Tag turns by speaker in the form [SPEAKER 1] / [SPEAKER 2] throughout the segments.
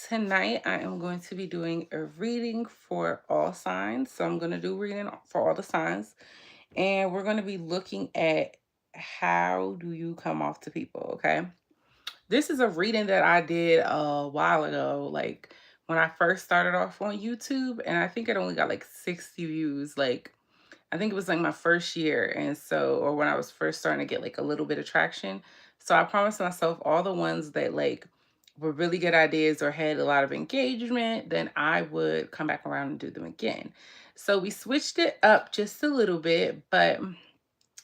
[SPEAKER 1] tonight I am going to be doing a reading for all signs. So I'm going to do reading for all the signs, and we're going to be looking at how do you come off to people, okay? This is a reading that I did a while ago, like when I first started off on YouTube, and I think it only got like 60 views. Like, I think it was like my first year, and so, or when I was first starting to get like a little bit of traction. So I promised myself all the ones that like were really good ideas or had a lot of engagement, then I would come back around and do them again. So we switched it up just a little bit, but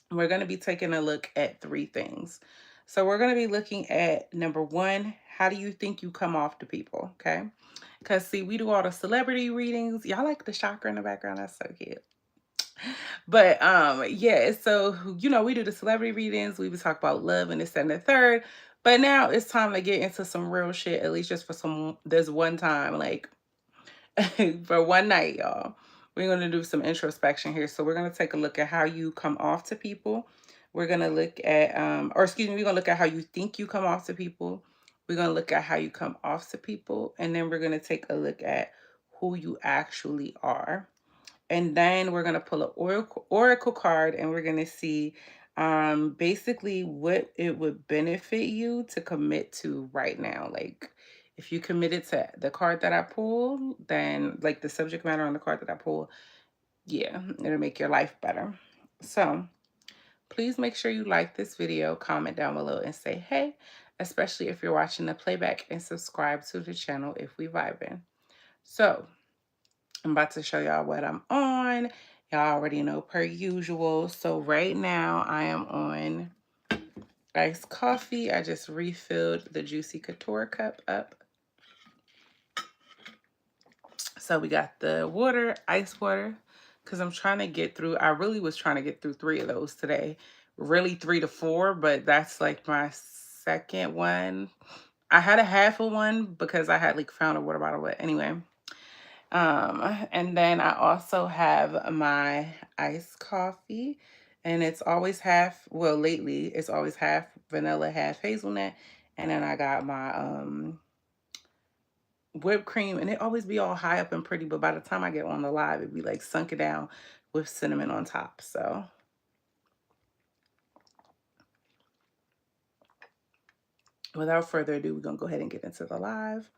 [SPEAKER 1] we're going to be taking a look at three things. So we're going to be looking at number one, how do you think you come off to people? Okay. Because see, we do all the celebrity readings. Y'all like the chakra in the background? That's so cute. But yeah, so we do the celebrity readings, we would talk about love and this and the third. But now it's time to get into some real shit, at least just for some this one time, like for one night, y'all. We're gonna do some introspection here. So we're gonna take a look at how you come off to people. We're gonna look at we're gonna look at how you think you come off to people. We're gonna look at how you come off to people, and then we're gonna take a look at who you actually are. And then we're going to pull an oracle card, and we're going to see basically what it would benefit you to commit to right now. Like, if you committed to the card that I pulled, then like the subject matter on the card that I pulled, yeah, it'll make your life better. So please make sure you like this video, comment down below, and say hey, especially if you're watching the playback, and subscribe to the channel if we vibing. So I'm about to show y'all what I'm on. Y'all already know per usual. So right now I am on iced coffee. I just refilled the Juicy Couture cup up. So we got the water, ice water, because I'm trying to get through. I really was trying to get through 3 of those today. Really 3 to 4, but that's like my second one. I had a half of one because I had like found a water bottle. But anyway. And then I also have my iced coffee, and it's always half, well, lately it's always half vanilla, half hazelnut. And then I got my whipped cream, and it always be all high up and pretty, but by the time I get on the live, it'd be like sunken down with cinnamon on top. So without further ado, we're gonna go ahead and get into the live.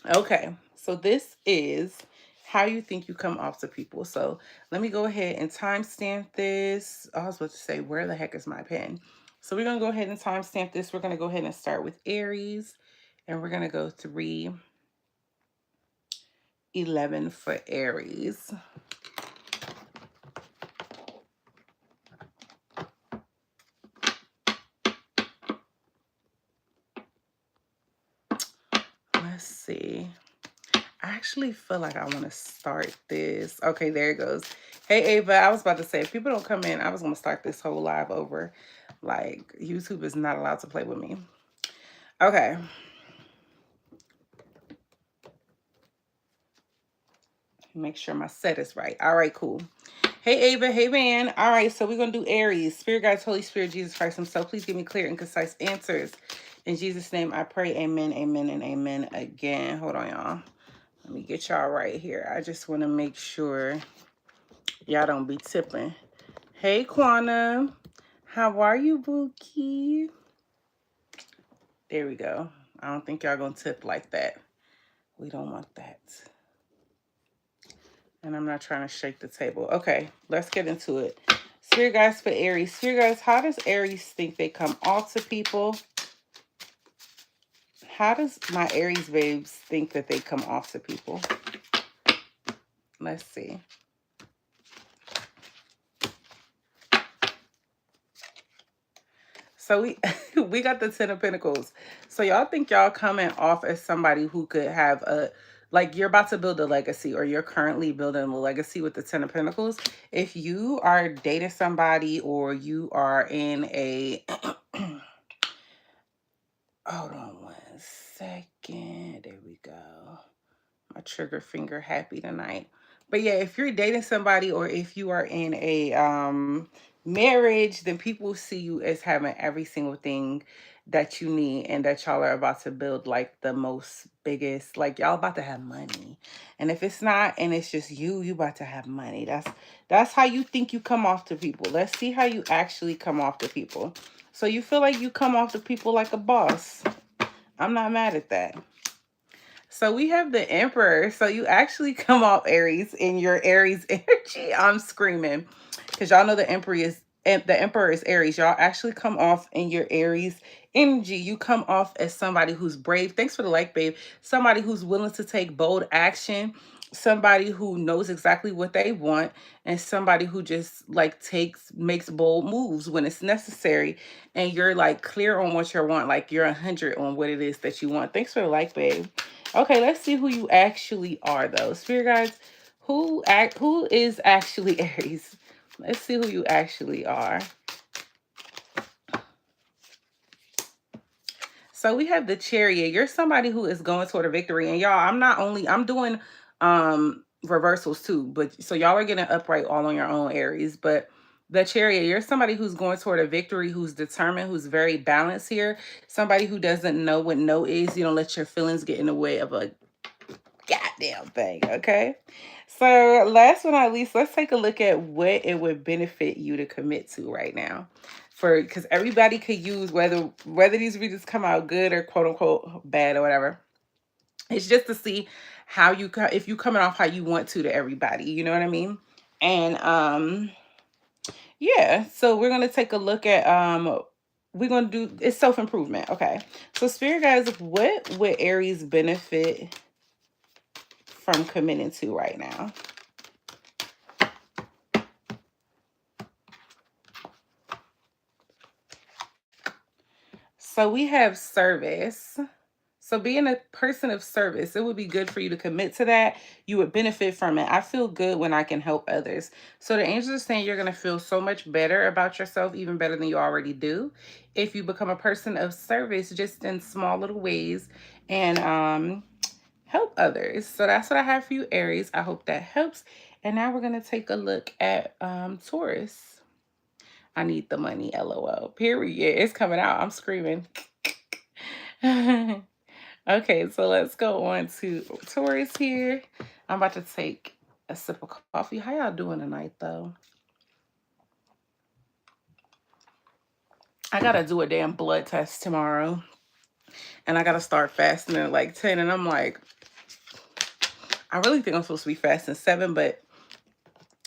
[SPEAKER 1] Okay, so this is how you think you come off to people. So let me go ahead and timestamp this. I was about to say, where the heck is my pen? So we're going to go ahead and timestamp this. We're going to go ahead and start with Aries, and we're going to go 3/11 for Aries. Let's see. I actually feel like I want to start this. Okay, there it goes. Hey, Ava, I was about to say, if people don't come in, I was going to start this whole live over. Like, YouTube is not allowed to play with me. Okay. Make sure my set is right. All right, cool. Hey, Ava. Hey, man. All right, so we're going to do Aries. Spirit guides, Holy Spirit, Jesus Christ himself. Please give me clear and concise answers. In Jesus' name, I pray. Amen, amen, and amen again. Hold on, y'all. Let me get y'all right here. I just want to make sure y'all don't be tipping. Hey, Quanah. How are you, Bookie? There we go. I don't think y'all going to tip like that. We don't want that. And I'm not trying to shake the table. Okay, let's get into it. Spirit guides for Aries. Spirit guides, how does Aries think they come off to people? How does my Aries babes think that they come off to people? Let's see. So we got the 10 of Pentacles. So y'all think y'all coming off as somebody who could have a, like, you're about to build a legacy, or you're currently building a legacy with the 10 of Pentacles. If you are dating somebody, or you are in a hold on 1 second. There we go. My trigger finger happy tonight. But yeah, if you're dating somebody, or if you are in a marriage, then people see you as having every single thing that you need, and that y'all are about to build like the most biggest, like y'all about to have money. And if it's not, and it's just you about to have money. That's how you think you come off to people. Let's see how you actually come off to people. So you feel like you come off to people like a boss. I'm not mad at that. So we have the Emperor. So you actually come off Aries in your Aries energy. I'm screaming because y'all know the Emperor is Aries. Y'all actually come off in your Aries energy. You come off as somebody who's brave. Thanks for the like, babe. Somebody who's willing to take bold action. Somebody who knows exactly what they want, and somebody who just like makes bold moves when it's necessary, and you're like clear on what you want, like you're 100 on what it is that you want. Thanks for the like, babe. Okay, let's see who you actually are, though. Spirit guides, who is actually Aries? Let's see who you actually are. So we have the Chariot. You're somebody who is going toward a victory. And y'all, I'm doing reversals too. But so y'all are getting upright all on your own, Aries. But the Chariot, you're somebody who's going toward a victory, who's determined, who's very balanced here. Somebody who doesn't know what no is. You don't let your feelings get in the way of a goddamn thing. Okay. So last but not least, let's take a look at what it would benefit you to commit to right now. Because everybody could use whether these readings come out good or quote unquote bad or whatever. It's just to see how you if you coming off how you want to everybody. You know what I mean? And yeah. So we're gonna take a look at we're gonna do it's self-improvement. Okay. So spirit guys, what would Aries benefit from committing to right now? So we have service. So being a person of service, it would be good for you to commit to that. You would benefit from it. I feel good when I can help others. So the angels are saying you're going to feel so much better about yourself, even better than you already do, if you become a person of service just in small little ways and help others. So that's what I have for you, Aries. I hope that helps. And now we're going to take a look at Taurus. I need the money, LOL. Period. It's coming out. I'm screaming. Okay, so let's go on to Taurus here. I'm about to take a sip of coffee. How y'all doing tonight, though? I gotta do a damn blood test tomorrow. And I gotta start fasting at like 10. And I'm like, I really think I'm supposed to be fasting 7, but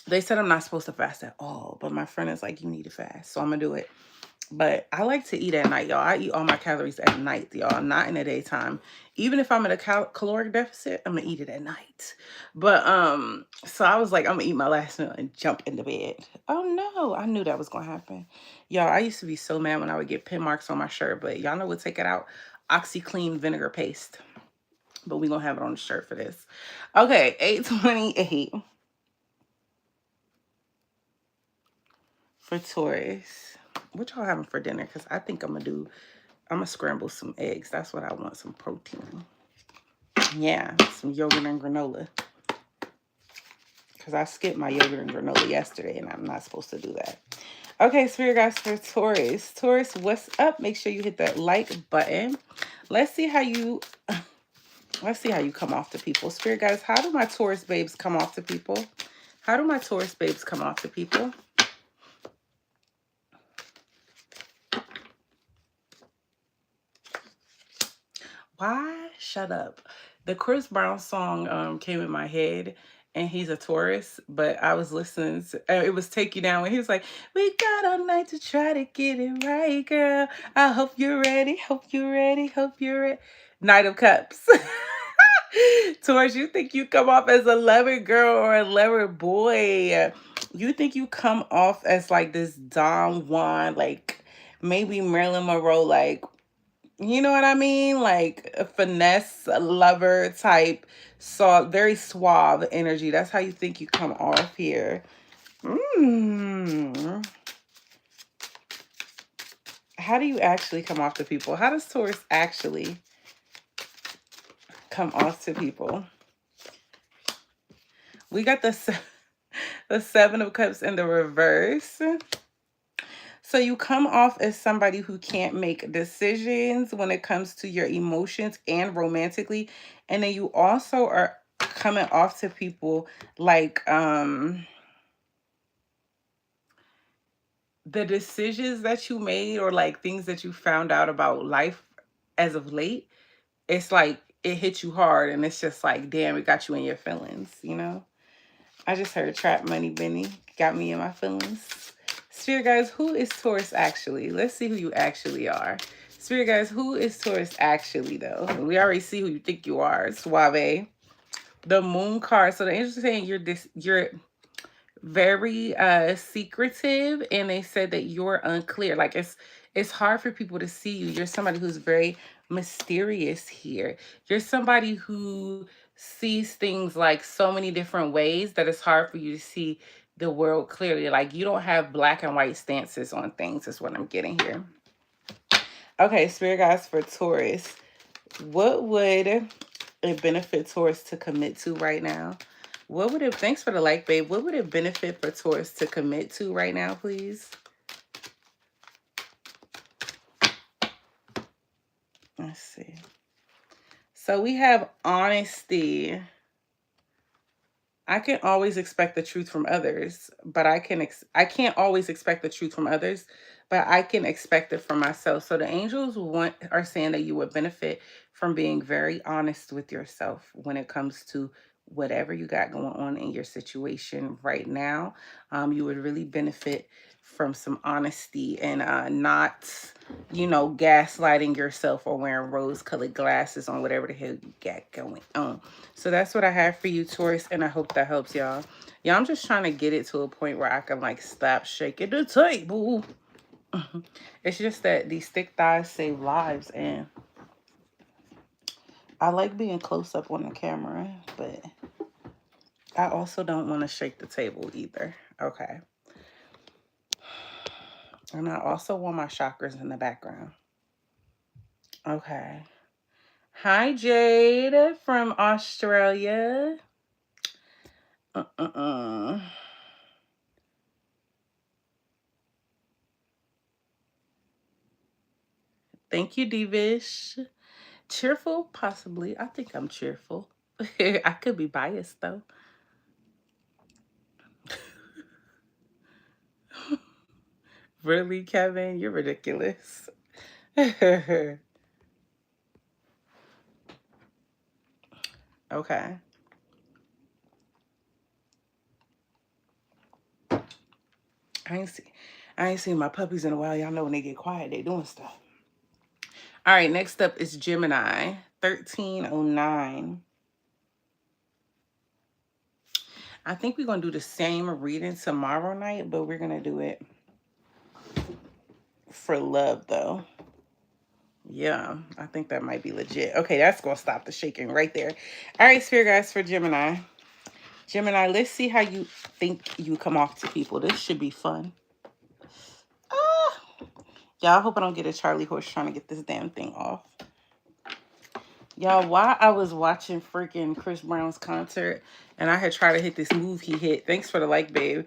[SPEAKER 1] they said I'm not supposed to fast at all. But my friend is like, you need to fast. So I'm gonna do it. But I like to eat at night, y'all. I eat all my calories at night, y'all, not in the daytime. Even if I'm in a caloric deficit, I'm gonna eat it at night. But so I was like, I'm gonna eat my last meal and jump into bed. Oh no, I knew that was gonna happen. Y'all, I used to be so mad when I would get pin marks on my shirt, but y'all know what, take it out? OxyClean vinegar paste. But we gonna have it on the shirt for this. Okay, 828 for Taurus. What y'all having for dinner? Because I think I'm gonna scramble some eggs. That's what I want, some protein. Yeah, some yogurt and granola. Because I skipped my yogurt and granola yesterday, and I'm not supposed to do that. Okay, spirit guys, for Taurus. Taurus, what's up? Make sure you hit that like button. Let's see how you come off to people. Spirit guys, how do my Taurus babes come off to people? How do my Taurus babes come off to people? Why? Shut up. The Chris Brown song came in my head, and he's a Taurus, but I was listening to, it was Take You Down, and he was like, we got all night to try to get it right, girl. I hope you're ready, hope you're ready, hope you're ready. Knight of Cups. Taurus, you think you come off as a lover girl or a lover boy. You think you come off as like this Don Juan, like maybe Marilyn Monroe, like, you know what I mean? Like a finesse lover type, so very suave energy. That's how you think you come off here. How do you actually come off to people? How does Taurus actually come off to people? We got the 7 of Cups in the reverse. So you come off as somebody who can't make decisions when it comes to your emotions and romantically. And then you also are coming off to people like the decisions that you made or like things that you found out about life as of late. It's like it hit you hard and it's just like, damn, it got you in your feelings, you know? I just heard Trap Money Benny got me in my feelings. Spirit guys, who is Taurus actually? Let's see who you actually are. Spirit guys, who is Taurus actually though? We already see who you think you are. Suave. The Moon card. So the angels are saying you're very secretive, and they said that you're unclear. Like it's hard for people to see you. You're somebody who's very mysterious here. You're somebody who sees things like so many different ways that it's hard for you to see the world clearly. Like you don't have black and white stances on things is what I'm getting here. Okay, spirit guys, for Taurus, what would it benefit Taurus to commit to right now? What would it, thanks for the like, babe. What would it benefit for Taurus to commit to right now, please? Let's see. So we have honesty. I can always expect the truth from others, but I can't always expect the truth from others, but I can expect it from myself. So the angels are saying that you would benefit from being very honest with yourself when it comes to whatever you got going on in your situation right now. You would really benefit from some honesty and not, you know, gaslighting yourself or wearing rose-colored glasses on whatever the hell you got going on. So that's what I have for you, Taurus, and I hope that helps y'all. Yeah, I'm just trying to get it to a point where I can like stop shaking the table. It's just that these thick thighs save lives, and I like being close up on the camera, but I also don't want to shake the table either. Okay. And I also want my chakras in the background. Okay. Hi, Jade from Australia. Thank you, Divish. Cheerful? Possibly. I think I'm cheerful. I could be biased, though. Really, Kevin? You're ridiculous. Okay. I ain't seen my puppies in a while. Y'all know when they get quiet, they doing stuff. All right, next up is Gemini, 1309. I think we're going to do the same reading tomorrow night, but we're going to do it for love, though. Yeah, I think that might be legit. Okay, that's going to stop the shaking right there. All right, spirit guys, for Gemini. Gemini, let's see how you think you come off to people. This should be fun. Y'all, I hope I don't get a Charlie horse trying to get this damn thing off. Y'all, while I was watching freaking Chris Brown's concert and I had tried to hit this move he hit. Thanks for the like, babe.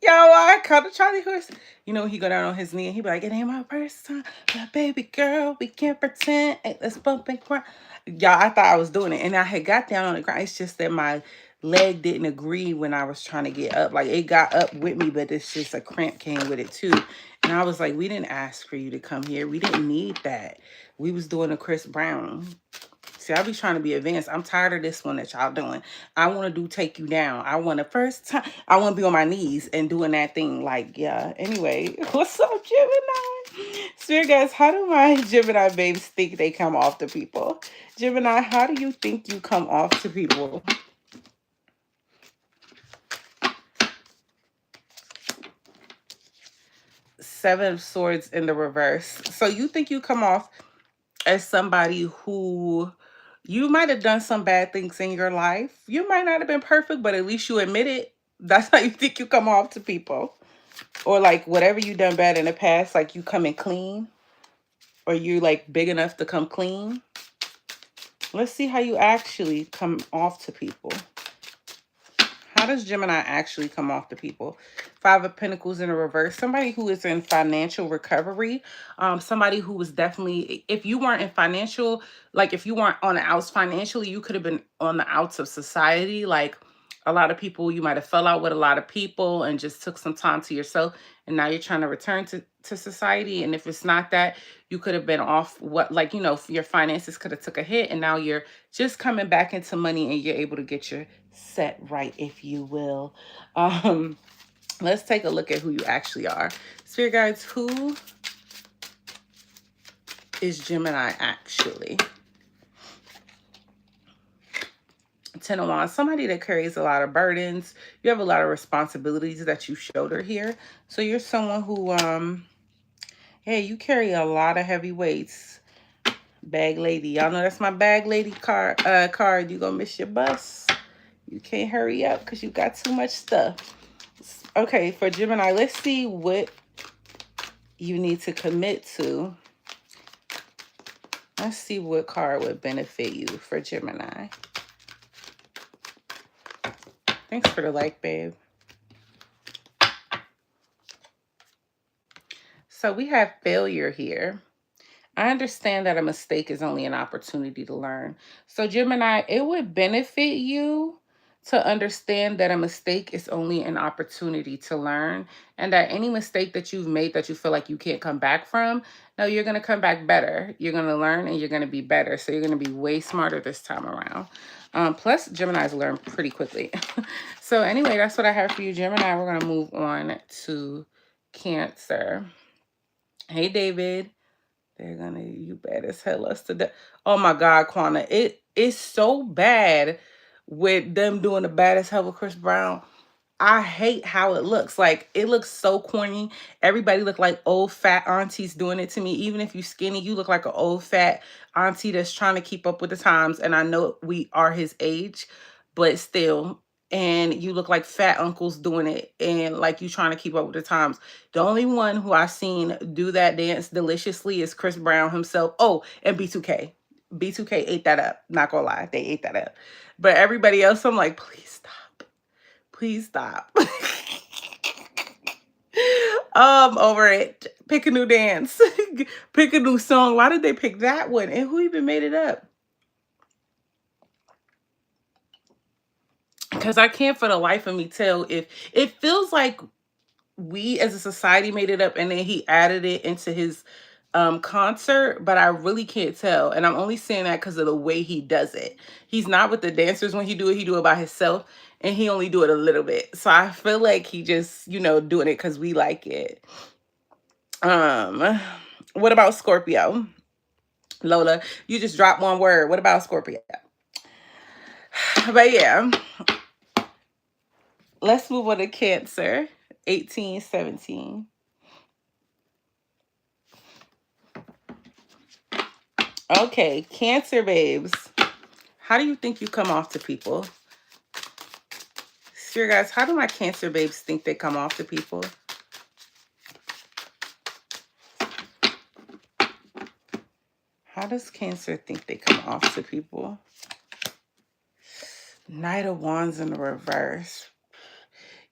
[SPEAKER 1] Y'all, I caught a Charlie horse. You know, he go down on his knee and he be like, it ain't my first time, but baby girl, we can't pretend. Hey, let's bump and cry. Y'all, I thought I was doing it. And I had got down on the ground. It's just that my leg didn't agree when I was trying to get up. Like, it got up with me, but it's just a cramp came with it too. And I was like, we didn't ask for you to come here. We didn't need that. We was doing a Chris Brown. See, I be trying to be advanced. I'm tired of this one that y'all doing. I want to do Take You Down. I want to first time. I want to be on my knees and doing that thing. Like, yeah. Anyway, what's up, Gemini? Spirit guys, how do my Gemini babes think they come off to people? Gemini, how do you think you come off to people? Seven of Swords in the reverse. So you think you come off as somebody who you might have done some bad things in your life. You might not have been perfect, but at least you admit it. That's how you think you come off to people. Or like whatever you done bad in the past, like you coming clean. Or you like big enough to come clean. Let's see how you actually come off to people. How How does Gemini actually come off to people? Five of Pentacles in a reverse. Somebody who is in financial recovery. Somebody who was definitely, if you weren't in financial, like if you weren't on the outs financially, you could have been on the outs of society. Like a lot of people, you might have fell out with a lot of people and just took some time to yourself. And now you're trying to return to society. And if it's not that, you could have been off what, like, you know, your finances could have took a hit. And now you're just coming back into money and you're able to get your set right, if you will. Let's take a look at who you actually are. Spirit guides, who is Gemini actually? 10 of Wands, somebody that carries a lot of burdens. You have a lot of responsibilities that you shoulder here. So you're someone who, hey, you carry a lot of heavy weights. Bag lady. Y'all know that's my bag lady card. You gonna miss your bus. You can't hurry up because you got too much stuff. Okay, for Gemini, let's see what you need to commit to. Let's see what card would benefit you for Gemini. Thanks for the like, babe. So we have failure here. I understand that a mistake is only an opportunity to learn. So Gemini, it would benefit you to understand that a mistake is only an opportunity to learn, and that any mistake that you've made that you feel like you can't come back from, no, you're going to come back better. You're going to learn and you're going to be better. So you're going to be way smarter this time around. Plus, Geminis learn pretty quickly. So anyway, that's what I have for you, Gemini. We're going to move on to Cancer. Hey, David. They're gonna, you bad as hell us to death. Oh my God, Quana. It is so bad with them doing the bad as hell with Chris Brown. I hate how it looks. Like, it looks so corny. Everybody look like old fat aunties doing it to me. Even if you skinny, you look like an old fat auntie that's trying to keep up with the times. And I know we are his age, but still. And you look like fat uncles doing it. And like you trying to keep up with the times. The only one who I've seen do that dance deliciously is Chris Brown himself. Oh, and B2K. B2K ate that up. Not gonna lie. They ate that up. But everybody else, I'm like, please stop. Please stop. Over it. Pick a new dance. Pick a new song. Why did they pick that one? And who even made it up? Because I can't for the life of me tell if it feels like we as a society made it up and then he added it into his concert, but I really can't tell. And I'm only saying that because of the way he does it. He's not with the dancers when he do it by himself, and he only do it a little bit. So I feel like he just, you know, doing it because we like it. What about Scorpio? Lola, you just dropped one word. What about Scorpio? But yeah, let's move on to Cancer. 1817. Okay, Cancer babes. How do you think you come off to people? Sure, guys, how do my Cancer babes think they come off to people? How does Cancer think they come off to people? Knight of Wands in the reverse.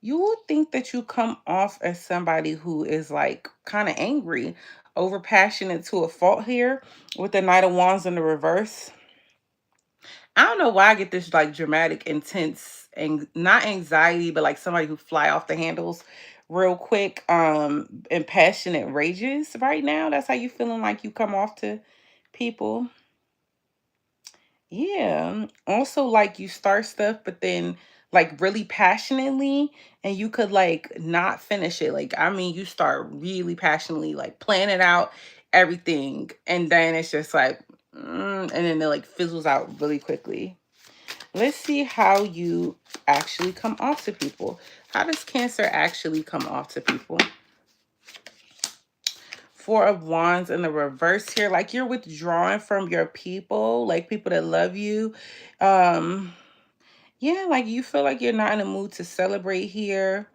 [SPEAKER 1] You would think that you come off as somebody who is like kind of angry, over passionate to a fault here with the Knight of Wands in the reverse. I don't know why I get this like dramatic, intense, and not anxiety, but like somebody who fly off the handles real quick, and passionate rages right now. That's how you feeling like you come off to people. Yeah. Also, like you start stuff, but then like really passionately, and you could like not finish it. Like, I mean, you start really passionately, like plan it out, everything, and then it's just like, and then it like fizzles out really quickly. Let's see how you actually come off to people. How does Cancer actually come off to people? Four of Wands in the reverse here. Like you're withdrawing from your people, like people that love you. Yeah, like you feel like you're not in the mood to celebrate here.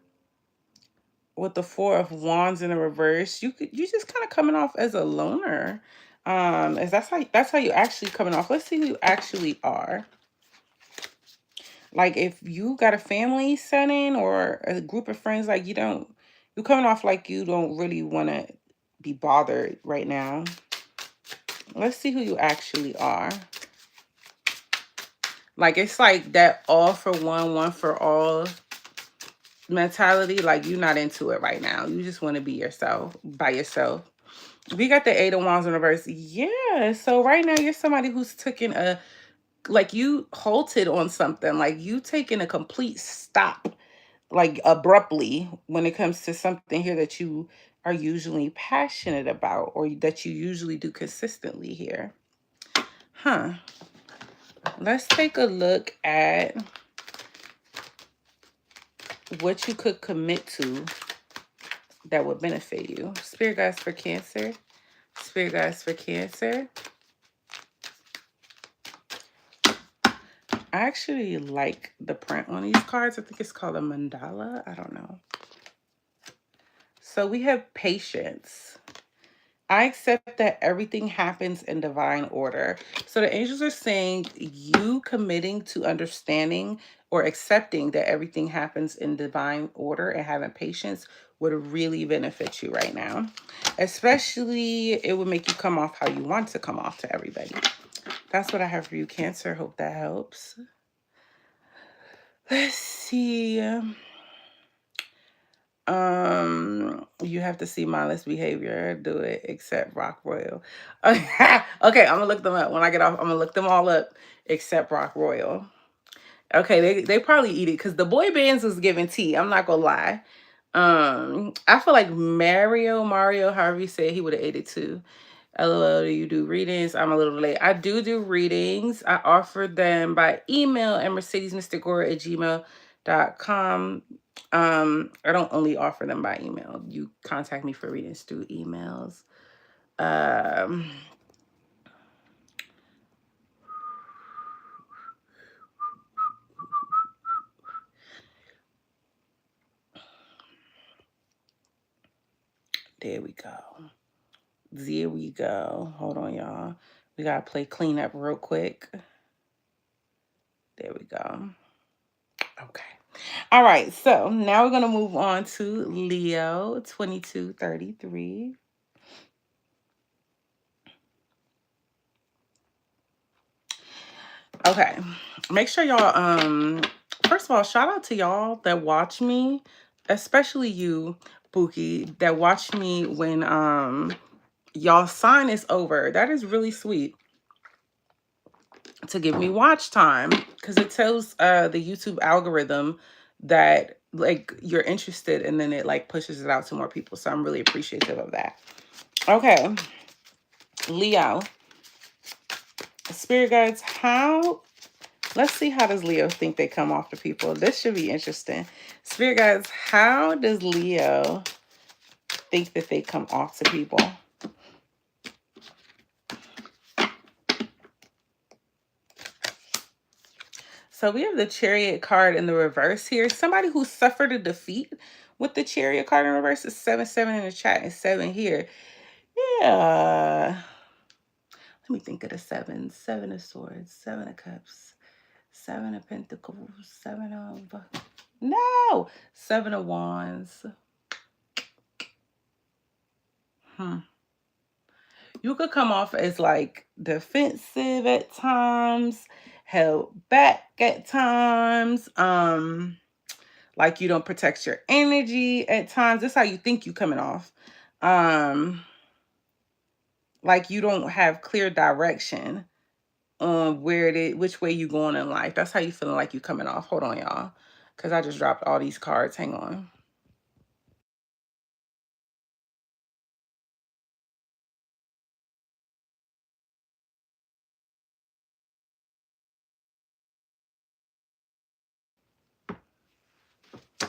[SPEAKER 1] With the Four of Wands in the reverse, you just kind of coming off as a loner. Is that's how you actually coming off. Let's see who you actually are. Like if you got a family setting or a group of friends, like you're coming off like you don't really want to be bothered right now. Let's see who you actually are. Like it's like that all for one, one for all mentality. Like you're not into it right now. You just want to be yourself, by yourself. We got the Eight of Wands in reverse. Yeah. So right now you're somebody who's taking like you halted on something. Like you taking a complete stop, like abruptly when it comes to something here that you are usually passionate about or that you usually do consistently here. Huh. Let's take a look at what you could commit to that would benefit you. Spirit guides for Cancer. Spirit guides for Cancer. I actually like the print on these cards. I think it's called a mandala. I don't know. So we have patience. I accept that everything happens in divine order. So the angels are saying you committing to understanding or accepting that everything happens in divine order and having patience would really benefit you right now. Especially, it would make you come off how you want to come off to everybody. That's what I have for you, Cancer. Hope that helps. Let's see. You have to see mindless behavior. Do it, except Rock Royal. Okay, I'm gonna look them up. When I get off, I'm gonna look them all up, except Rock Royal. Okay, they probably eat it because the boy bands was giving tea. I'm not gonna lie. I feel like Mario, however you say it, he would have ate it too. LOL, do you do readings? I'm a little late. I do readings. I offer them by email at mercedesmysticgora@gmail.com. I don't only offer them by email. You contact me for readings through emails. There we go. There we go. Hold on, y'all. We gotta play cleanup real quick. There we go. Okay. All right. So now we're gonna move on to Leo 2233. Okay. Make sure y'all first of all, shout out to y'all that watch me, especially you, Pookie, that watch me when y'all sign is over. That is really sweet to give me watch time because it tells the YouTube algorithm that like you're interested and then it like pushes it out to more people. So I'm really appreciative of that. Okay. Leo. Spirit guides, let's see how does Leo think they come off to people. This should be interesting. Spirit guides, how does Leo think that they come off to people? So we have the Chariot card in the reverse here. Somebody who suffered a defeat with the Chariot card in reverse is 7-7 in the chat and 7 here. Yeah. Let me think of the 7. 7 of Swords, 7 of Cups, 7 of Pentacles, 7 of... No! 7 of Wands. You could come off as like defensive at times, held back at times, like you don't protect your energy at times. That's how you think you coming off. Like you don't have clear direction on which way you going in life. That's how you feeling like you coming off. Hold on, y'all, because I just dropped all these cards. Hang on.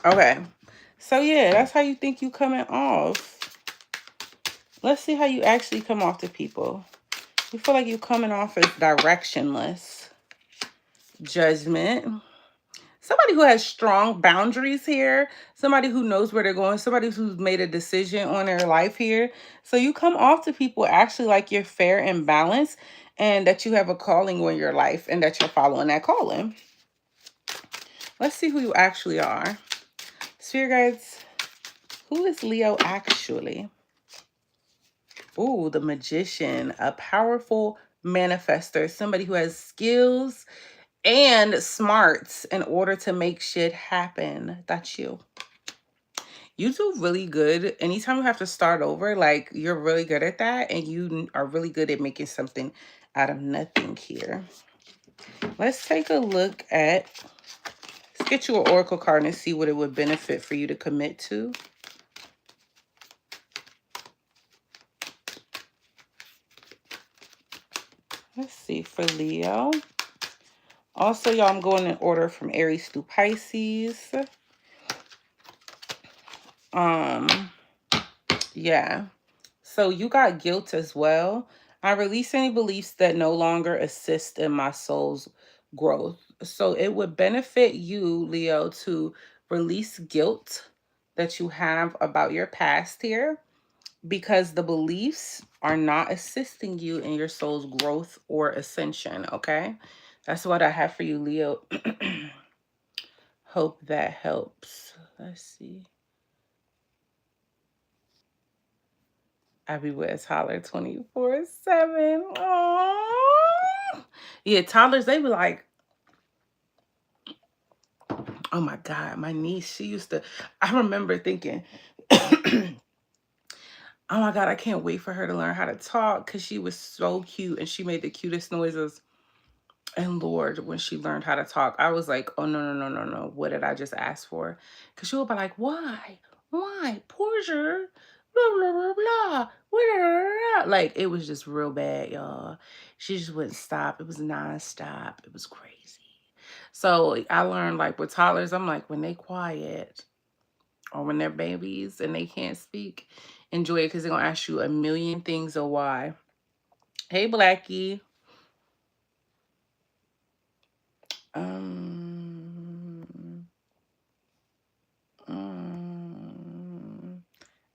[SPEAKER 1] Okay, so yeah, that's how you think you coming off. Let's see how you actually come off to people. You feel like you're coming off as directionless. Judgment. Somebody who has strong boundaries here. Somebody who knows where they're going. Somebody who's made a decision on their life here. So you come off to people actually like you're fair and balanced and that you have a calling on your life and that you're following that calling. Let's see who you actually are. Spirit guides, who is Leo actually? Ooh, the Magician, a powerful manifester, somebody who has skills and smarts in order to make shit happen. That's you. You do really good. Anytime you have to start over, like, you're really good at that, and you are really good at making something out of nothing here. Let's take a look at, let's get you an oracle card and see what it would benefit for you to commit to. Let's see for Leo. Also, y'all, I'm going in order from Aries through Pisces. Yeah. So you got guilt as well. I release any beliefs that no longer assist in my soul's growth. So it would benefit you, Leo, to release guilt that you have about your past here, because the beliefs are not assisting you in your soul's growth or ascension, okay? That's what I have for you, Leo. Hope that helps. Let's see. I be with Tyler 24/7. Oh, yeah, toddlers, they be like, oh my God, my niece, she used to, I remember thinking, oh my God, I can't wait for her to learn how to talk, because she was so cute and she made the cutest noises. And Lord, when she learned how to talk, I was like, oh, no, no, no, no, no. What did I just ask for? Because she would be like, why? Why? Portia, blah, blah, blah, blah. Blah, blah, blah. Like, it was just real bad, y'all. She just wouldn't stop. It was nonstop. It was crazy. So I learned, like, with toddlers, I'm like, when they quiet or when they're babies and they can't speak, enjoy it, because they're going to ask you a million things of why. Hey, Blackie.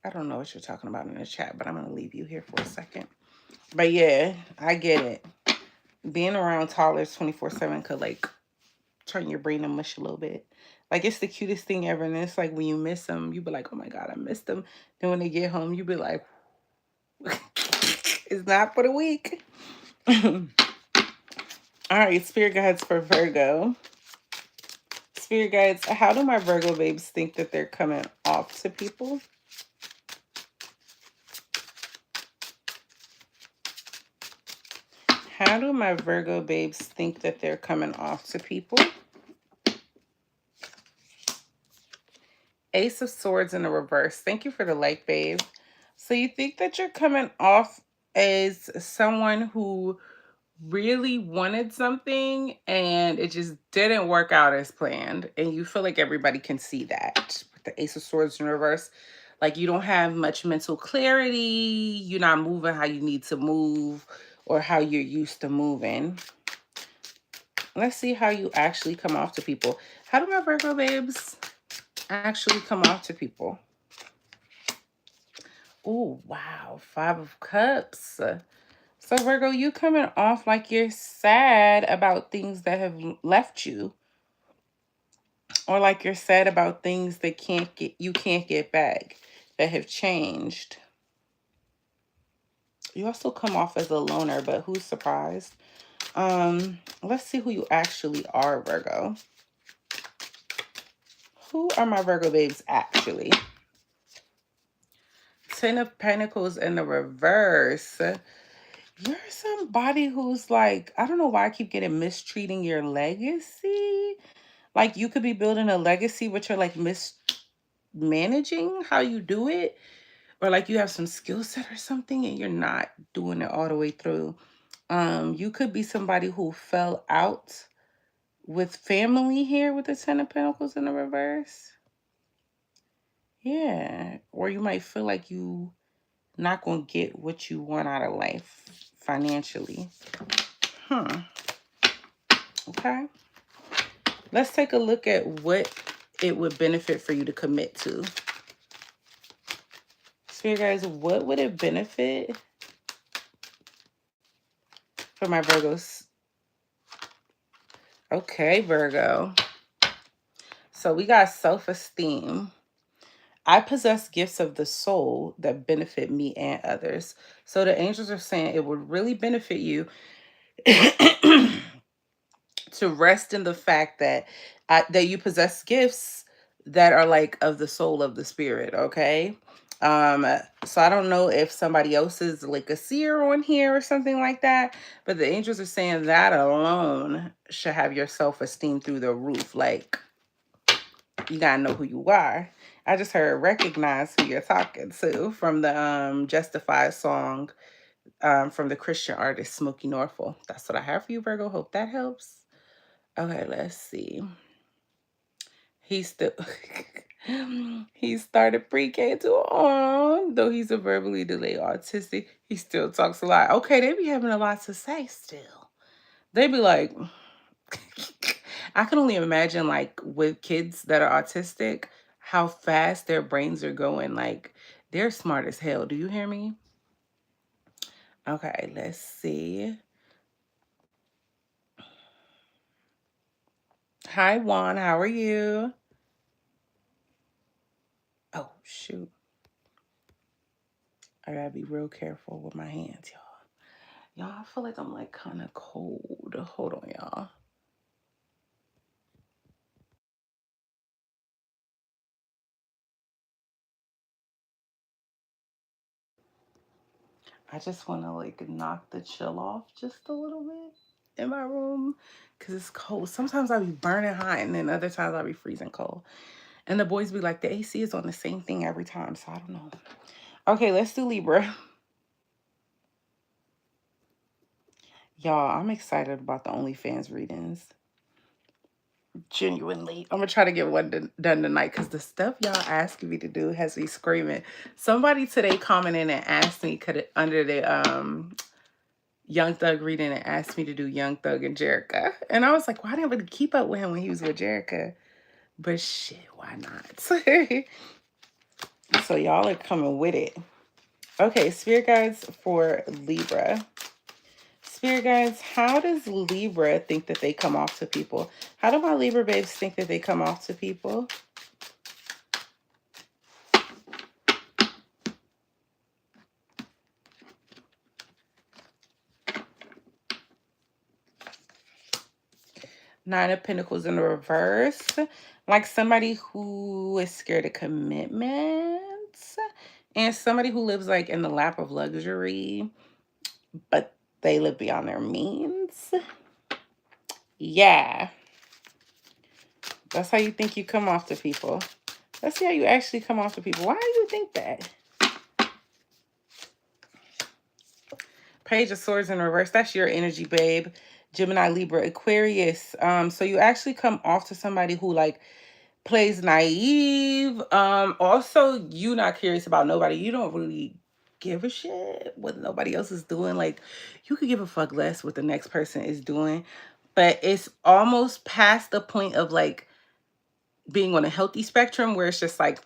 [SPEAKER 1] I don't know what you're talking about in the chat, but I'm going to leave you here for a second. But yeah, I get it. Being around toddlers 24/7 could, like, turn your brain to mush a little bit. Like, it's the cutest thing ever. And it's like, when you miss them, you be like, oh my God, I missed them. Then when they get home, you be like, it's not for the weak. All right, spirit guides for Virgo. Spirit guides, how do my Virgo babes think that they're coming off to people? How do my Virgo babes think that they're coming off to people? Ace of Swords in the reverse. Thank you for the like, babe. So you think that you're coming off as someone who really wanted something and it just didn't work out as planned. And you feel like everybody can see that. With the Ace of Swords in reverse. Like, you don't have much mental clarity. You're not moving how you need to move or how you're used to moving. Let's see how you actually come off to people. How do my Virgo babes actually come off to people? Oh, wow. 5 of Cups. So, Virgo, you coming off like you're sad about things that have left you. Or like you're sad about things that you can't get back, that have changed. You also come off as a loner, but who's surprised? Let's see who you actually are, Virgo. Who are my Virgo babes actually? 10 of Pentacles in the reverse. You're somebody who's like, I don't know why I keep getting mistreating your legacy. Like, you could be building a legacy, but you're like mismanaging how you do it. Or like you have some skill set or something and you're not doing it all the way through. You could be somebody who fell out with family here with the 10 of Pentacles in the reverse. Yeah. Or you might feel like you not going to get what you want out of life financially. Okay. Let's take a look at what it would benefit for you to commit to. Spirit guys, what would it benefit for my Virgos? Okay, Virgo. So we got self-esteem. I possess gifts of the soul that benefit me and others. So the angels are saying it would really benefit you to rest in the fact that that you possess gifts that are like of the soul of the spirit. Okay. um so I don't know if somebody else is like a seer on here or something like that, but the angels are saying that alone should have your self-esteem through the roof. Like, you gotta know who you are. I just heard recognize who you're talking to from the Justified song, from the Christian artist Smokey Norfolk. That's what I have for you, Virgo. Hope that helps. Okay, let's see. He's still he started pre-K to on, though he's a verbally delayed autistic. He still talks a lot. Okay, they be having a lot to say still. They be like, I can only imagine like with kids that are autistic, how fast their brains are going. Like, they're smart as hell. Do you hear me? Okay, let's see. Hi, Juan. How are you? Oh, shoot. I gotta be real careful with my hands, y'all. Y'all, I feel like I'm like kind of cold. Hold on, y'all. I just want to like knock the chill off just a little bit in my room because it's cold. Sometimes I'll be burning hot and then other times I'll be freezing cold. And the boys be like, the AC is on the same thing every time. So I don't know. Okay, let's do Libra. Y'all, I'm excited about the OnlyFans readings. Genuinely. I'm going to try to get one done tonight because the stuff y'all asking me to do has me screaming. Somebody today commented and asked me, could it, under the Young Thug reading, and asked me to do Young Thug and Jerica. And I was like, why didn't I really keep up with him when he was with Jerica? But shit, why not? So y'all are coming with it. Okay, spirit guides for Libra. Spirit guides, how does Libra think that they come off to people? How do my Libra babes think that they come off to people? Nine of Pentacles in the reverse. Like somebody who is scared of commitments. And somebody who lives like in the lap of luxury, but they live beyond their means. Yeah. That's how you think you come off to people. Let's see how you actually come off to people. Why do you think that? Page of Swords in reverse. That's your energy, babe. Gemini, Libra, Aquarius. So you actually come off to somebody who like plays naive. Also, you not curious about nobody. You don't really give a shit what nobody else is doing. Like, you could give a fuck less what the next person is doing. But it's almost past the point of like being on a healthy spectrum where it's just like,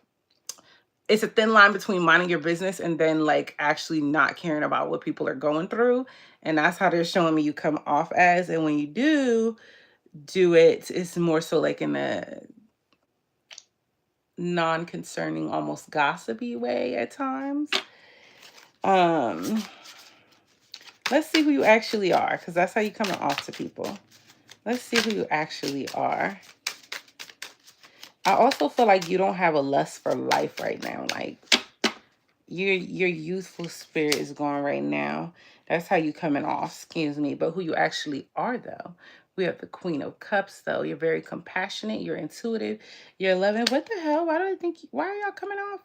[SPEAKER 1] it's a thin line between minding your business and then like actually not caring about what people are going through. And that's how they're showing me you come off as. And when you do it, it's more so like in a non-concerning, almost gossipy way at times. Let's see who you actually are, because that's how you come off to people. Let's see who you actually are. I also feel like you don't have a lust for life right now. Like, your youthful spirit is gone right now. That's how you coming off, excuse me. But who you actually are, though. We have the Queen of Cups, though. You're very compassionate. You're intuitive. You're loving. What the hell? Why do I think? Why are y'all coming off?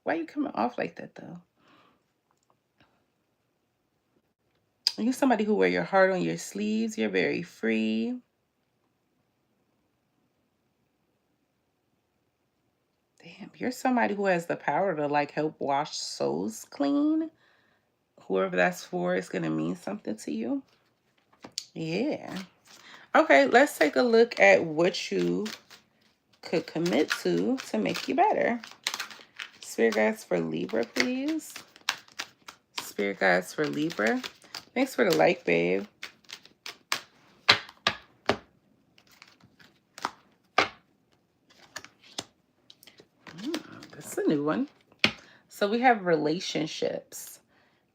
[SPEAKER 1] Why are you coming off like that, though? You're somebody who wear your heart on your sleeves. You're very free. Damn, you're somebody who has the power to like help wash souls clean. Whoever that's for is going to mean something to you. Yeah. Okay, let's take a look at what you could commit to make you better. Spirit guides for Libra, please. Spirit guides for Libra. Thanks for the like, babe. new one. So we have relationships.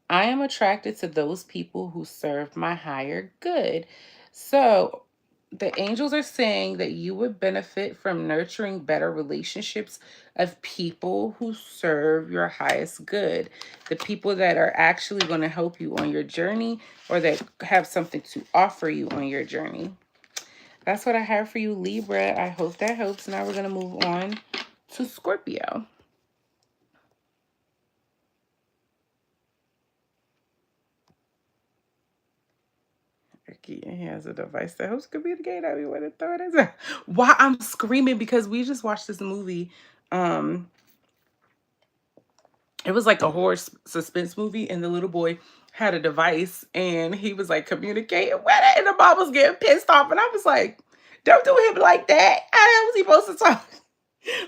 [SPEAKER 1] I am attracted to those people who serve my higher good. So the angels are saying that you would benefit from nurturing better relationships of people who serve your highest good. The people that are actually going to help you on your journey or that have something to offer you on your journey. That's what I have for you, Libra. I hope that helps. Now we're going to move on to Scorpio. He has a device that helps communicate. I mean, what a thought is that? Why I'm screaming because we just watched this movie. Um, it was like a horror suspense movie, and the little boy had a device, and he was like communicating with it, and the mom was getting pissed off, and I was like, "Don't do him like that." How was he supposed to talk?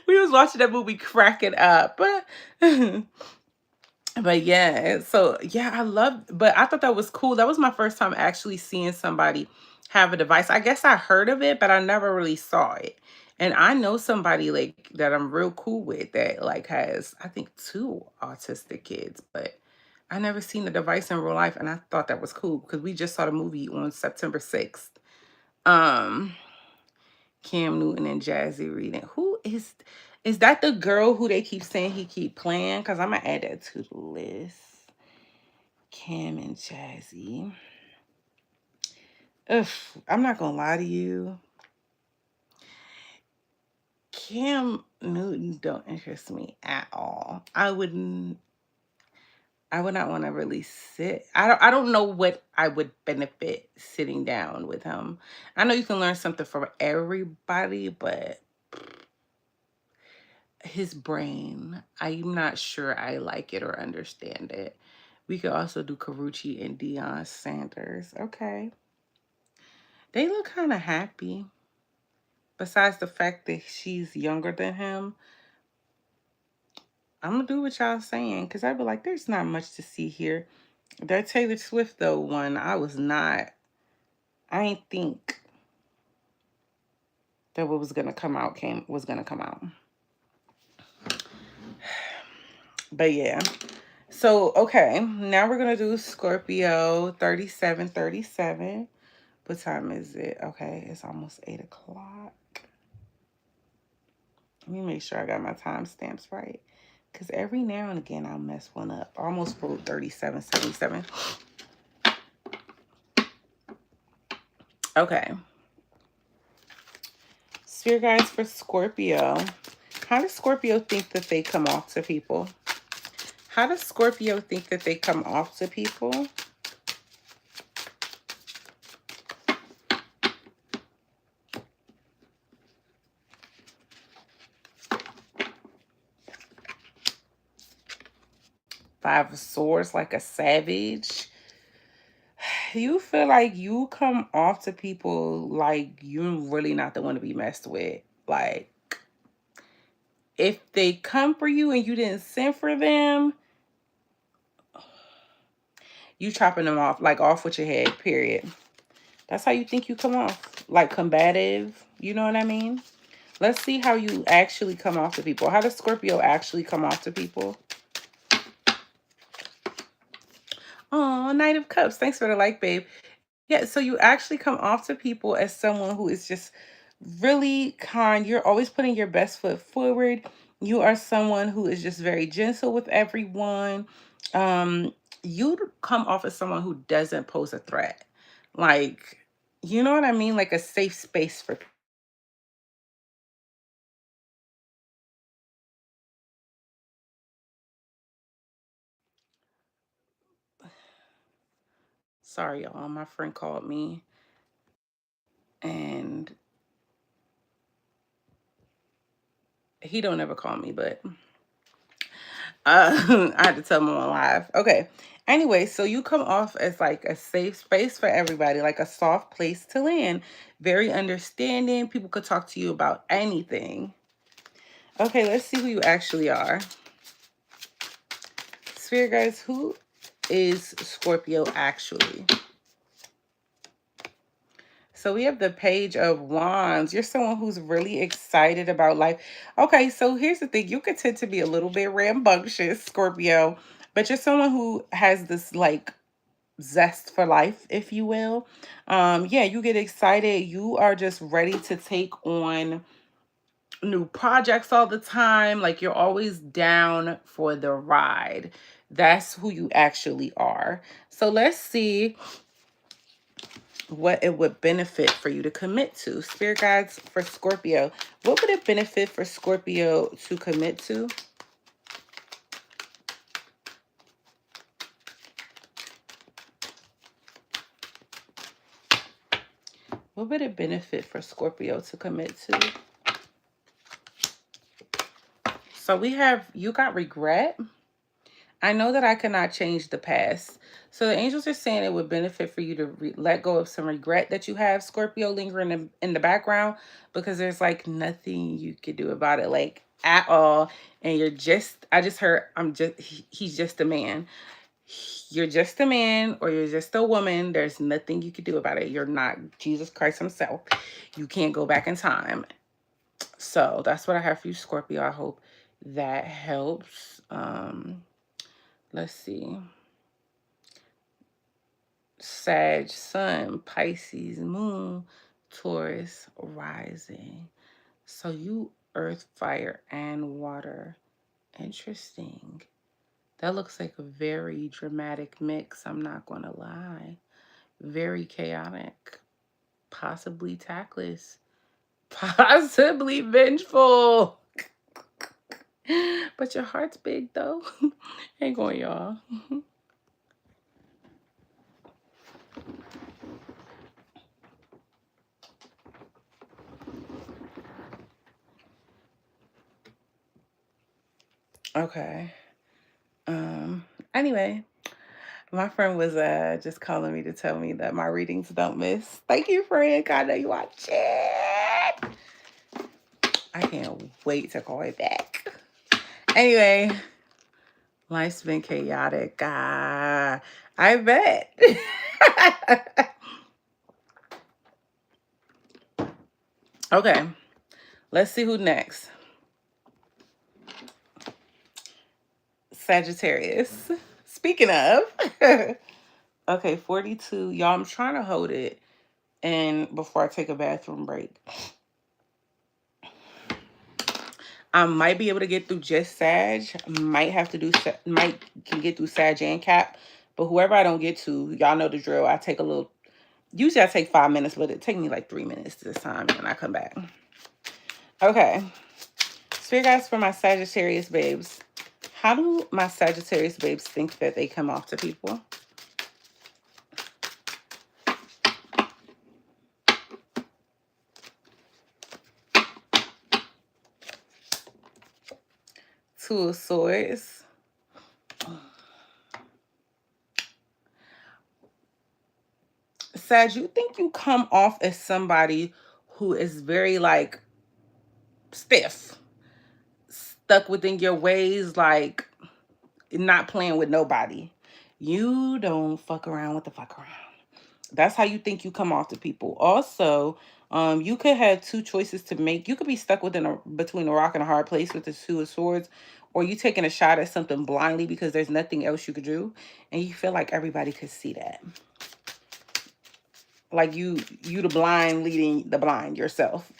[SPEAKER 1] We was watching that movie cracking up, but But yeah, so yeah, but I thought that was cool. That was my first time actually seeing somebody have a device. I guess I heard of it, but I never really saw it. And I know somebody like that I'm real cool with that like has, I think, two autistic kids, but I never seen the device in real life. And I thought that was cool because we just saw the movie on September 6th. Um, Cam Newton and Jazzy reading. Is that the girl who they keep saying he keep playing? Because I'm gonna add that to the list. Cam and Jazzy. Ugh, I'm not gonna lie to you. Cam Newton don't interest me at all. I would not want to really sit. I don't know what I would benefit sitting down with him. I know you can learn something from everybody, but his brain, I'm not sure I like it or understand it. We could also do Karuchi and Deion Sanders. Okay. They look kind of happy. Besides the fact that she's younger than him, I'm going to do what y'all saying because I'd be like, there's not much to see here. That Taylor Swift, though, one, I ain't think that what was going to come out was going to come out. But yeah. So, okay. Now we're going to do Scorpio 3737. What time is it? Okay. It's almost 8 o'clock. Let me make sure I got my timestamps right. Because every now and again, I'll mess one up. I almost wrote 3777. Okay. Spirit guides for Scorpio. How does Scorpio think that they come off to people? How does Scorpio think that they come off to people? Five of Swords, like a savage. You feel like you come off to people like you're really not the one to be messed with. Like, if they come for you and you didn't send for them, you chopping them off, like off with your head, period. That's how you think you come off. Like combative, you know what I mean? Let's see how you actually come off to people. How does Scorpio actually come off to people? Oh, Knight of Cups. Thanks for the like, babe. Yeah, so you actually come off to people as someone who is just really kind. You're always putting your best foot forward. You are someone who is just very gentle with everyone. You come off as someone who doesn't pose a threat. Like, you know what I mean? Like a safe space for people. Sorry, y'all. My friend called me and he don't ever call me, but I had to tell him on live. Okay. Anyway, so you come off as like a safe space for everybody, like a soft place to land. Very understanding. People could talk to you about anything. Okay, let's see who you actually are. Spirit guys, who is Scorpio actually? So we have the Page of Wands. You're someone who's really excited about life. Okay, so here's the thing. You could tend to be a little bit rambunctious, Scorpio, but you're someone who has this like zest for life, if you will. Yeah, you get excited. You are just ready to take on new projects all the time. Like you're always down for the ride. That's who you actually are. So let's see what it would benefit for you to commit to. Spirit guides for Scorpio. What would it benefit for Scorpio to commit to? What would it benefit for Scorpio to commit to? So we have, you got regret. I know that I cannot change the past. So the angels are saying it would benefit for you to let go of some regret that you have, Scorpio, lingering in the background, because there's like nothing you could do about it, like at all. And you're just, I just heard, he's just a man. You're just a man or you're just a woman. There's nothing you could do about it. You're not Jesus Christ himself. You can't go back in time. So that's what I have for you, Scorpio. I hope that helps. Let's see. Sag, Sun, Pisces, Moon, Taurus, rising. So you earth, fire, and water. Interesting. That looks like a very dramatic mix. I'm not going to lie. Very chaotic. Possibly tactless. Possibly vengeful. But your heart's big though. Hang on, y'all. Okay. Anyway, my friend was just calling me to tell me that my readings don't miss. Thank you, friend. I know you watch it. I can't wait to call it back. Anyway, life's been chaotic. I bet. Okay, let's see who next. Sagittarius. Speaking of, okay, 42. Y'all, I'm trying to hold it and before I take a bathroom break. I might be able to get through just Sag. Might have to do, might can get through Sag and Cap. But whoever I don't get to, y'all know the drill. I take a little, usually I take 5 minutes, but it take me like 3 minutes this time and I come back. Okay. Spirit guys for my Sagittarius babes. How do my Sagittarius babes think that they come off to people? Two of Swords. Sag, you think you come off as somebody who is very like stiff, stuck within your ways, like not playing with nobody. You don't fuck around with the fuck around. That's how you think you come off to people. Also, you could have two choices to make. You could be stuck between a rock and a hard place with the Two of Swords, or you taking a shot at something blindly because there's nothing else you could do, and you feel like everybody could see that. Like you the blind leading the blind yourself.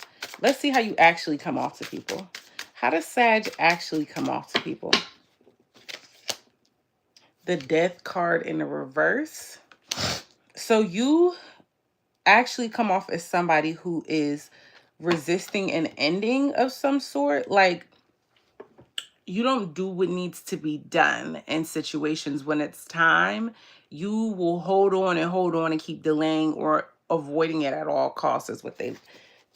[SPEAKER 1] Let's see how you actually come off to people. How does Sag actually come off to people? The Death card in the reverse. So you actually come off as somebody who is resisting an ending of some sort. Like you don't do what needs to be done in situations when it's time. You will hold on and keep delaying or avoiding it at all costs is what they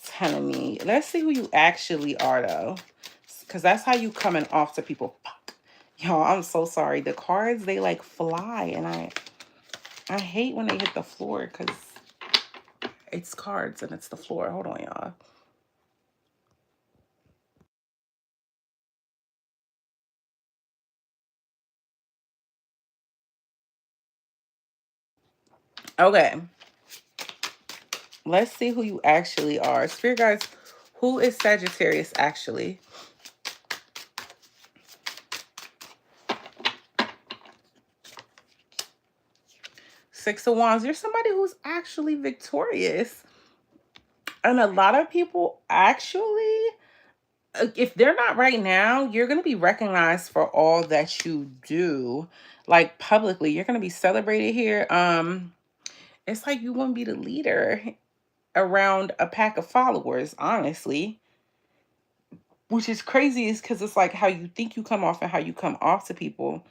[SPEAKER 1] telling me. Let's see who you actually are though, because that's how you coming off to people. Fuck. Y'all, I'm so sorry. The cards, they like fly, and I hate when they hit the floor because it's cards and it's the floor. Hold on, y'all. Okay. Let's see who you actually are. Spirit guides, who is Sagittarius actually? Six of Wands. You're somebody who's actually victorious. And a lot of people actually, if they're not right now, you're going to be recognized for all that you do. Like publicly, you're going to be celebrated here. It's like you want to be the leader around a pack of followers, honestly. Which is crazy, is because it's like how you think you come off and how you come off to people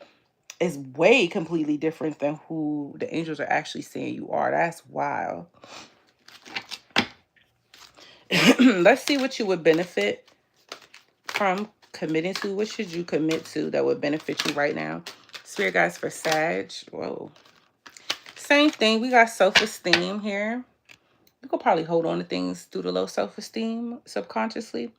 [SPEAKER 1] is way completely different than who the angels are actually saying you are. That's wild. Let's see what you would benefit from committing to. What should you commit to that would benefit you right now? Spirit guides for Sag. Whoa. Same thing. We got self-esteem here. You could probably hold on to things due to low self-esteem subconsciously.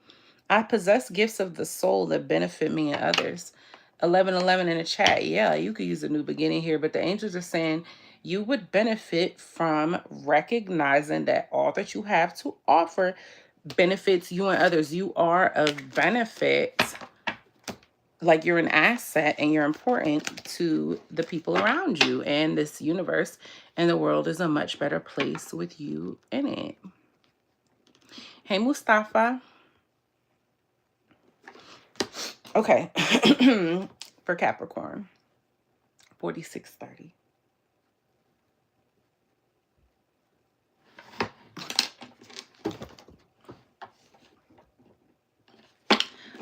[SPEAKER 1] I possess gifts of the soul that benefit me and others. 1111 in the chat. Yeah, you could use a new beginning here, but the angels are saying you would benefit from recognizing that all that you have to offer benefits you and others. You are of benefit. Like you're an asset and you're important to the people around you, and this universe and the world is a much better place with you in it. Hey, Mustafa. Okay. For Capricorn, 4630.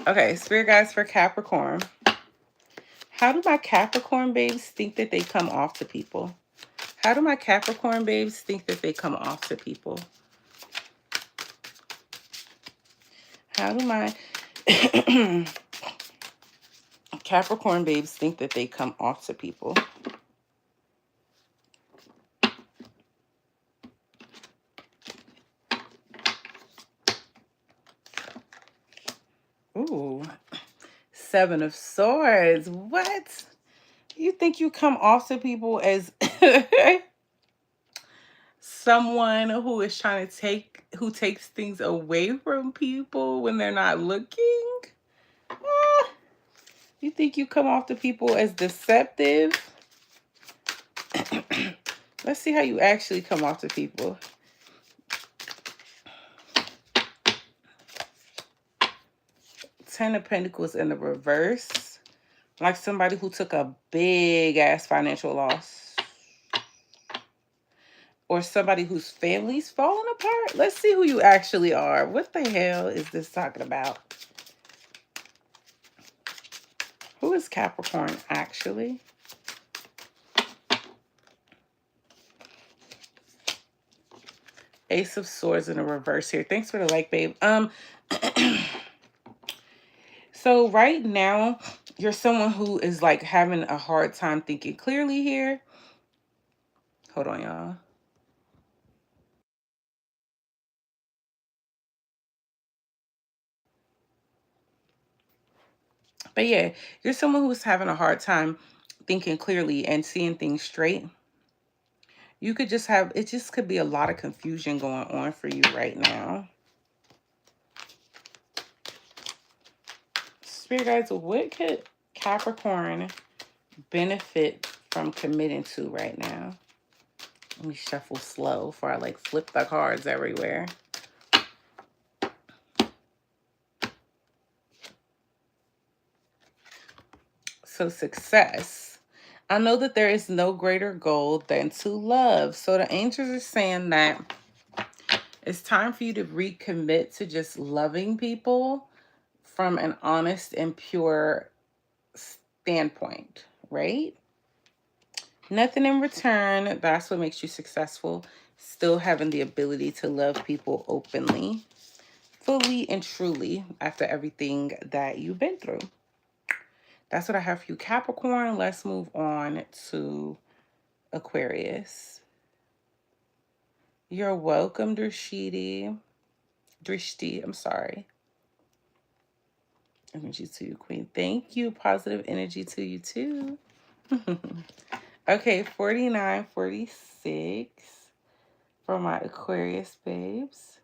[SPEAKER 1] Okay, spirit guides for Capricorn. How do my Capricorn babes think that they come off to people? How do my Capricorn babes think that they come off to people? How do my Capricorn babes think that they come off to people? Ooh, Seven of Swords. What? You think you come off to people as someone who is trying to who takes things away from people when they're not looking? You think you come off to people as deceptive? Let's see how you actually come off to people. Ten of Pentacles in the reverse. Like somebody who took a big ass financial loss. Or somebody whose family's falling apart. Let's see who you actually are. What the hell is this talking about? Who is Capricorn actually? Ace of Swords in the reverse here. Thanks for the like, babe. So right now, you're someone who is like having a hard time thinking clearly here. Hold on, y'all. But yeah, you're someone who's having a hard time thinking clearly and seeing things straight. You could just have, it just could be a lot of confusion going on for you right now. Spirit guides, what could Capricorn benefit from committing to right now? Let me shuffle slow before I like flip the cards everywhere. So success. I know that there is no greater goal than to love. So the angels are saying that it's time for you to recommit to just loving people from an honest and pure standpoint, right? Nothing in return. That's what makes you successful. Still having the ability to love people openly, fully and truly after everything that you've been through. That's what I have for you, Capricorn. Let's move on to Aquarius. You're welcome, Drishti. I'm sorry. Energy to you, Queen. Thank you. Positive energy to you, too. Okay, 49, 46. for my Aquarius babes.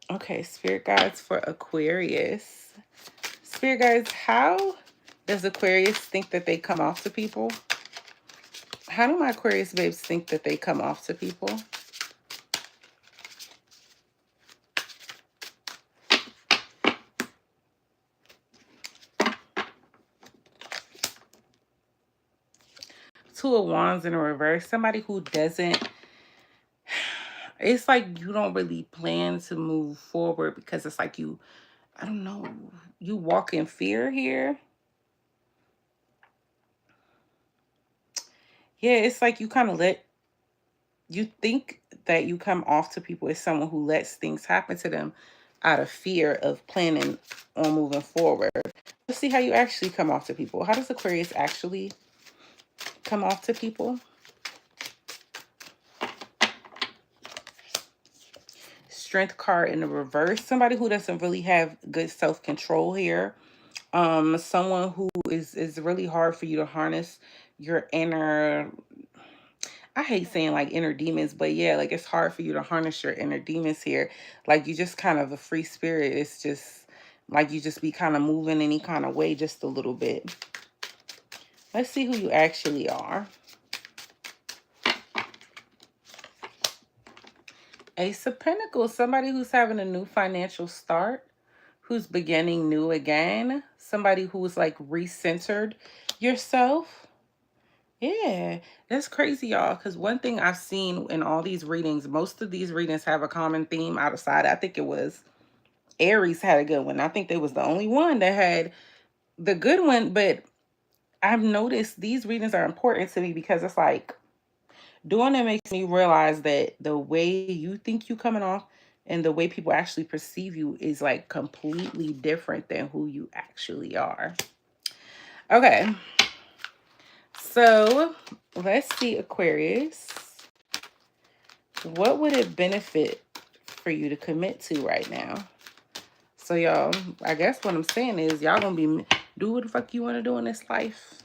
[SPEAKER 1] Okay, spirit guides for Aquarius. Spirit guides, how does Aquarius think that they come off to people? How do my Aquarius babes think that they come off to people? Two of Wands in a reverse. Somebody who doesn't, it's like you don't really plan to move forward because it's like you, I don't know, you walk in fear here. Yeah, it's like you kind of you think that you come off to people as someone who lets things happen to them out of fear of planning on moving forward. Let's see how you actually come off to people. How does Aquarius actually come off to people? Strength card in the reverse. Somebody who doesn't really have good self-control here. Someone who is really hard for you to harness your inner, I hate saying like inner demons, but yeah, like it's hard for you to harness your inner demons here. Like you just kind of a free spirit. It's just like you just be kind of moving any kind of way just a little bit. Let's see who you actually are. Ace of Pentacles, somebody who's having a new financial start, who's beginning new again, somebody who's like recentered yourself. Yeah, that's crazy, y'all, because one thing I've seen in all these readings, most of these readings have a common theme outside. I think it was Aries had a good one. I think they was the only one that had the good one, but I've noticed these readings are important to me because it's like, doing it makes me realize that the way you think you coming off and the way people actually perceive you is like completely different than who you actually are. Okay. So let's see, Aquarius. What would it benefit for you to commit to right now? So y'all, I guess what I'm saying is y'all gonna be, do what the fuck you want to do in this life.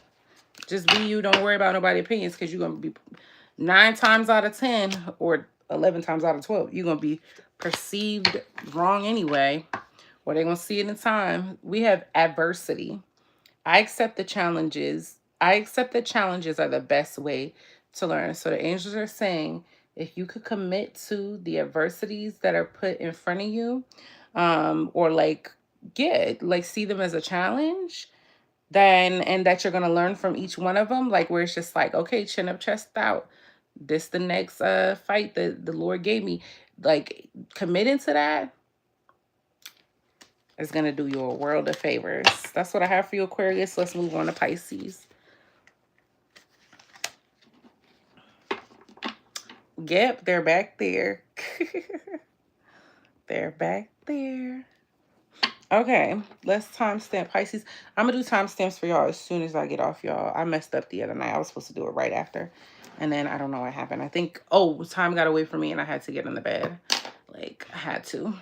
[SPEAKER 1] Just be you. Don't worry about nobody's opinions, because you're gonna be 9 times out of 10 or 11 times out of 12, you're gonna be perceived wrong anyway, or they're gonna see it in time. We have adversity. I accept the challenges. I accept that challenges are the best way to learn. So the angels are saying, if you could commit to the adversities that are put in front of you, or like, yeah, like see them as a challenge, then, and that you're going to learn from each one of them, like where it's just like, okay, chin up, chest out. This the next fight that the Lord gave me. Like committing to that is going to do you a world of favors. That's what I have for you, Aquarius. Let's move on to Pisces. Yep, they're back there. They're back there. Okay, let's timestamp Pisces. I'm going to do timestamps for y'all as soon as I get off, y'all. I messed up the other night. I was supposed to do it right after. And then I don't know what happened. I think, oh, time got away from me and I had to get in the bed. Like, I had to.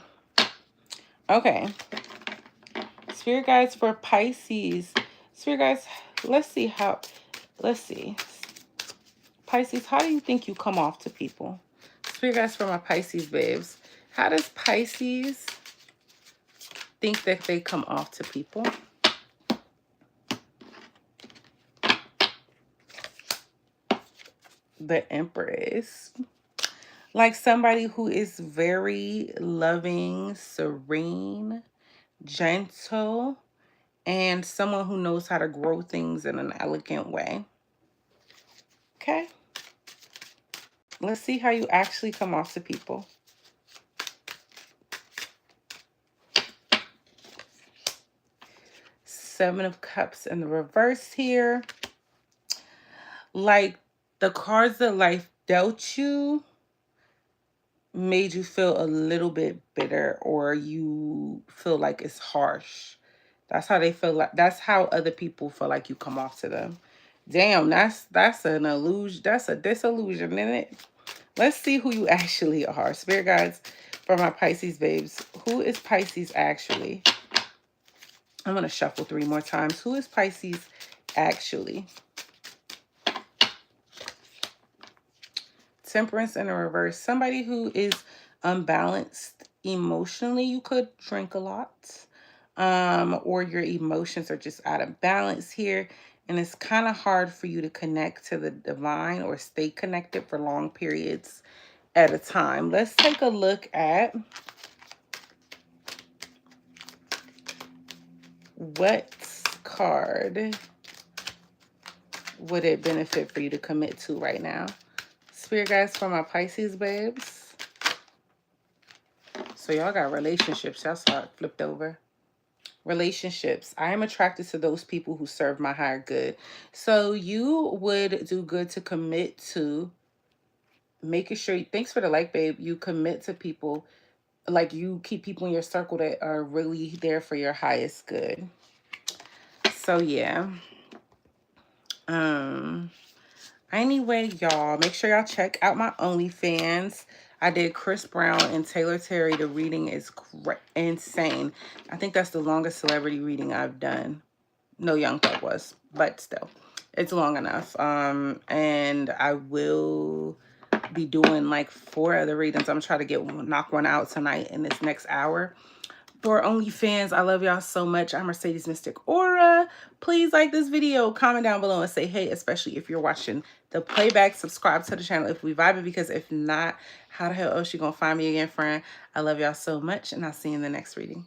[SPEAKER 1] Okay. Spirit guides for Pisces. Spirit guides, let's see. Pisces, how do you think you come off to people? Spirit guides for my Pisces babes. How does Pisces think that they come off to people? The Empress. Like somebody who is very loving, serene, gentle, and someone who knows how to grow things in an elegant way. Okay. Let's see how you actually come off to people. Seven of Cups in the reverse here. Like the cards that life dealt you made you feel a little bit bitter, or you feel like it's harsh. That's how they feel. Like that's how other people feel like you come off to them. Damn, that's an illusion. That's a disillusion, isn't it? Let's see who you actually are. Spirit guides for my Pisces babes. Who is Pisces actually? I'm going to shuffle 3 more times. Who is Pisces actually? Temperance in the reverse. Somebody who is unbalanced emotionally. You could drink a lot. Or your emotions are just out of balance here. And it's kind of hard for you to connect to the divine or stay connected for long periods at a time. Let's take a look at what card would it benefit for you to commit to right now. Spirit guides for my Pisces babes. So y'all got relationships. That's how it flipped over. Relationships. I am attracted to those people who serve my higher good. So you would do good to commit to making sure, thanks for the like, babe, you commit to people, like you keep people in your circle that are really there for your highest good. So yeah. Anyway, y'all, make sure y'all check out my OnlyFans. I did Chris Brown and Taylor Terry. The reading is insane. I think that's the longest celebrity reading I've done. No, Young Thug was, but still, it's long enough. And I will be doing like 4 other readings. I'm trying to knock one out tonight in this next hour. For OnlyFans, I love y'all so much. I'm Mercedes Mystic Aura. Please like this video, comment down below and say hey, especially if you're watching the playback. Subscribe to the channel if we vibing, because if not, how the hell else you gonna find me again, friend? I love y'all so much, and I'll see you in the next reading.